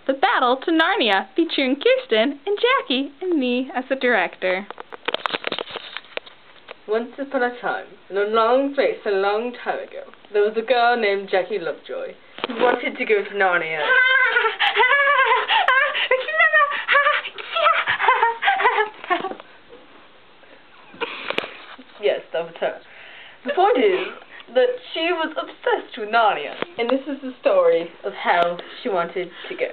The Battle to Narnia, featuring Kirsten and Jackie and me as the director. Once upon a time, in a long place a long time ago, there was a girl named Jackie Lovejoy who wanted to go to Narnia. Yes, that was her. The point is that she was obsessed with Narnia, and this is the story of how she wanted to go.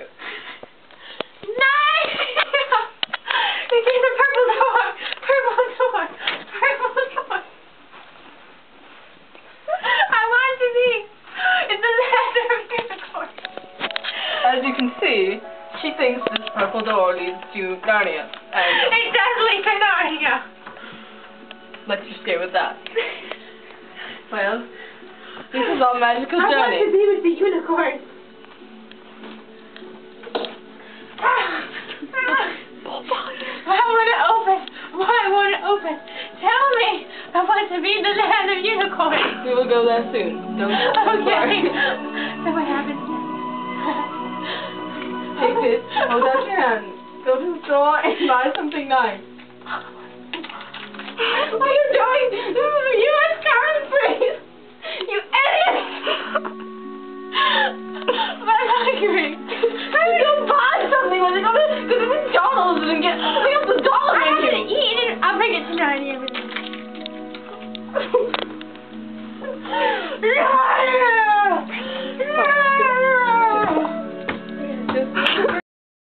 As you can see, she thinks this purple door leads to Narnia. And it does lead to Narnia! Let's just go with that. Well, this is our magical journey. I want to be with the unicorn. I want to open. Tell me. I want to be in the land of unicorns. We will go there soon. Don't Okay. So what happens next? Take this. Hold out your hand. Go to the store and buy something nice. What are you doing? This is a U.S. currency! You idiot! I'm hungry. How do you go buy something when you go to McDonald's and get something off the dollar menu? I'm gonna eat it. I'll bring it to Narnia with me.